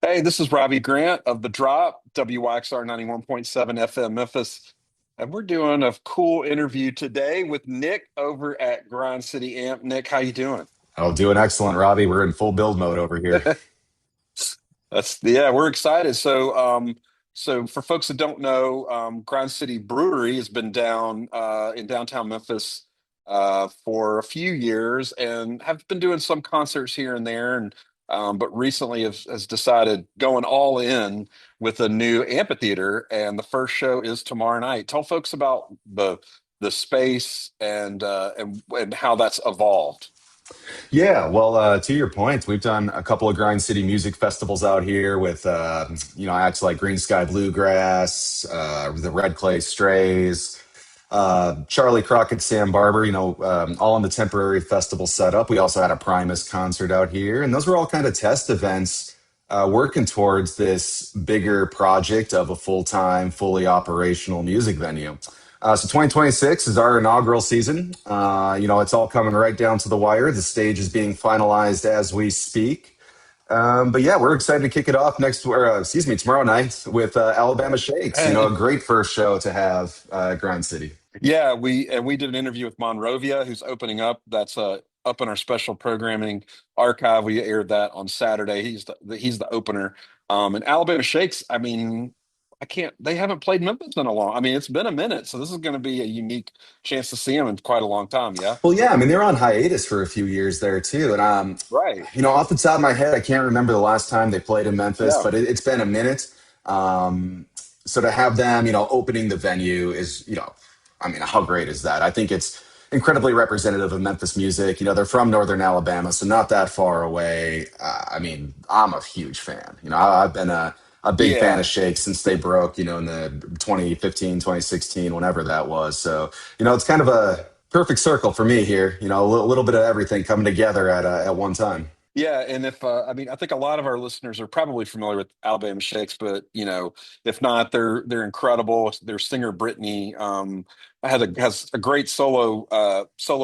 Hey, this is Robbie Grant of The Drop, WYXR 91.7 FM Memphis. And we're doing a cool interview today with Nick over at Grind City Amp. Nick, how you doing? Oh, doing excellent, Robbie. We're in full build mode over here. We're excited. So for folks that don't know, Grind City Brewery has been down in downtown Memphis for a few years and have been doing some concerts here and there, and but recently has decided going all in with a new amphitheater, and the first show is tomorrow night. Tell folks about the space and how that's evolved. Yeah, well, to your point, we've done a couple of Grind City music festivals out here with, acts like Green Sky Bluegrass, the Red Clay Strays, Charlie Crockett, Sam Barber, all in the temporary festival setup. We also had a Primus concert out here, and those were all kind of test events working towards this bigger project of a full-time, fully operational music venue. So 2026 is our inaugural season. It's all coming right down to the wire. The stage is being finalized as we speak. But yeah, we're excited to kick it off tomorrow night with Alabama Shakes. A great first show to have Grind City. Yeah, we did an interview with Monrovia, who's opening up. That's up in our special programming archive. We aired that on Saturday. He's the opener. And Alabama Shakes. I mean, I can't. They haven't played Memphis in a long. I mean, it's been a minute, so this is going to be a unique chance to see them in quite a long time. Yeah. Well, yeah, I mean, they're on hiatus for a few years there too. And Right. off the top of my head, I can't remember the last time they played in Memphis, Yeah. but it's been a minute. So to have them, opening the venue is, I mean, how great is that? I think it's incredibly representative of Memphis music. They're from Northern Alabama, so not that far away. I mean, I'm a huge fan. I've been a big fan Yeah. of Shake since they broke, in the 2015, 2016, whenever that was. So, it's kind of a perfect circle for me here. A little bit of everything coming together at one time. Yeah, and if I mean, I think a lot of our listeners are probably familiar with Alabama Shakes, but if not, they're incredible. Their singer Brittany has a great solo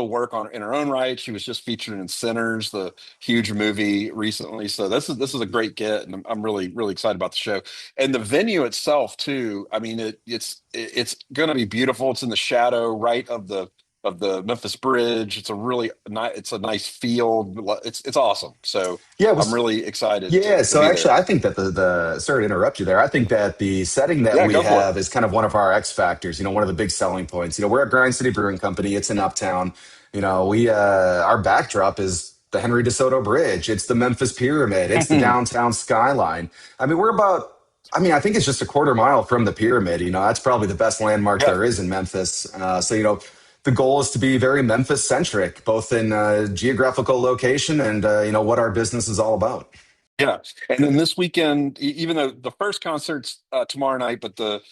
work on in her own right. She was just featured in Sinners, the huge movie recently. So this is a great get, and I'm really excited about the show and the venue itself too. I mean, it's going to be beautiful. It's in the shadow right of the Memphis Bridge. It's a really nice, it's a nice field. It's awesome. So Yeah, it I'm was. really excited Yeah, to so be actually, there. I think that the sorry to interrupt you there. I think that the setting that Yeah, we go for it. have is kind of one of our X factors. One of the big selling points. We're at Grind City Brewing Company. It's in Uptown. We our backdrop is the Henry DeSoto Bridge. It's the Memphis Pyramid. It's the downtown skyline. I mean, we're about. I mean, I think it's just a quarter mile from the pyramid. That's probably the best landmark Yeah, there is in Memphis. The goal is to be very Memphis centric, both in geographical location and what our business is all about. yeah. And then this weekend, even though the first concert's tomorrow night, but the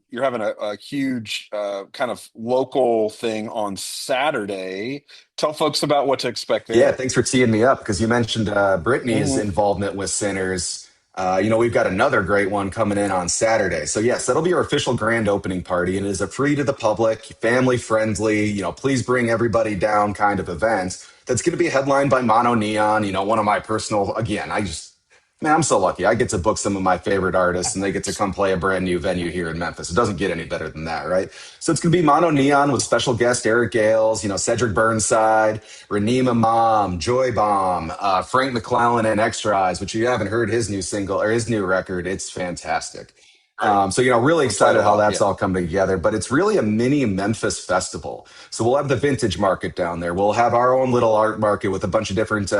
you're having a huge kind of local thing on Saturday. Tell folks about what to expect Yeah, there. thanks for teeing me up because you mentioned Brittany's Mhm. involvement with Sinners. We've got another great one coming in on Saturday. So, yes, that'll be our official grand opening party. And it is a free to the public, family friendly, please bring everybody down kind of event. That's going to be headlined by Mono Neon, one of my personal, again, man, I'm so lucky. I get to book some of my favorite artists and they get to come play a brand new venue here in Memphis. It doesn't get any better than that, right? So it's going to be Mono Neon with special guest Eric Gales, Cedric Burnside, Raneem Imam, Joy Bomb, Frank McClellan, and Extra Eyes, which you haven't heard his new single or his new record. It's fantastic. Great. Really I've played a excited how lot. that's Yeah. all coming together. But it's really a mini Memphis festival. So we'll have the vintage market down there. We'll have our own little art market with a bunch of different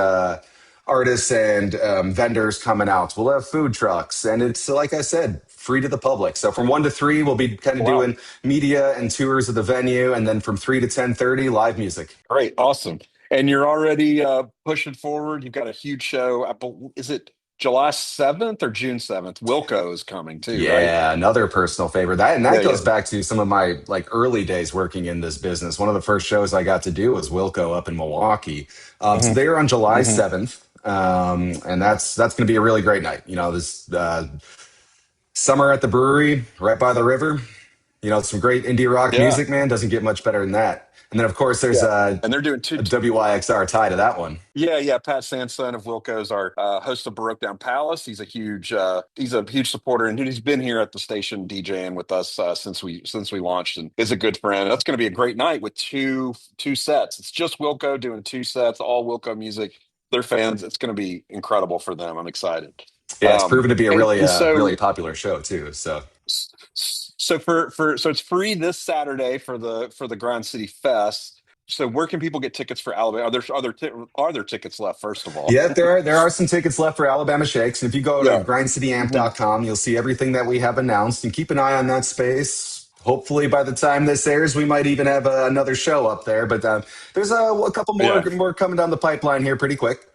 artists and vendors coming out. We'll have food trucks, and it's like I said, free to the public. So from 1 to 3, we'll be kind of Wow. doing media and tours of the venue, and then from 3 to 10:30, live music. Great, awesome. And you're already pushing forward. You've got a huge show. Is it July 7th or June 7th? Wilco is coming too, right? Yeah, another personal favorite. That Yeah, goes yeah. back to some of my like early days working in this business. One of the first shows I got to do was Wilco up in Milwaukee. So Hmm. they're on July Hmm. 7th, and that's going to be a really great night. This summer at the brewery right by the river. Some great indie rock Yeah. music, man. Doesn't get much better than that. And then, of course, there's Yeah. And they're doing a WYXR tie to that one. yeah, yeah. Pat Sanson of Wilco's our host of Baroque Down Palace. He's a huge supporter, and he's been here at the station DJing with us since we launched, and is a good friend. That's going to be a great night with two sets. It's just Wilco doing two sets, all Wilco music. They're fans. It's going to be incredible for them. I'm excited. Yeah, it's proven to be a And really so popular show too. So so it's free this Saturday for the Grind City Fest. So where can people get tickets for Alabama? Are there tickets left? First of all, yeah, there are some tickets left for Alabama Shakes. And if you go to yeah. Mhm. grindcityamp.com, you'll see everything that we have announced. And keep an eye on that space. Hopefully, by the time this airs, we might even have another show up there. But there's a couple Yeah, more coming down the pipeline here pretty quick.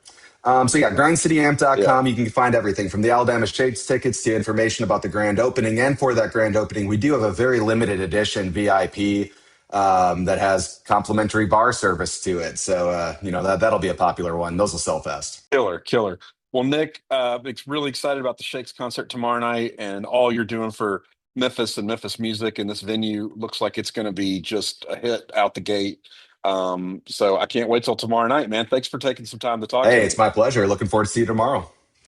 So yeah, yeah. grindcityamp.com. You can find everything from the Alabama Shakes tickets to information about the grand opening. And for that grand opening, we do have a very limited edition VIP that has complimentary bar service to it. So that'll be a popular one. Those will sell fast. Killer. Well, Nick, really excited about the Shakes concert tomorrow night and all you're doing for Memphis and Memphis music. And this venue looks like it's going to be just a hit out the gate. So I can't wait till tomorrow night, man. Thanks for taking some time to talk to Hey, it's me. my pleasure. Looking forward to see you tomorrow.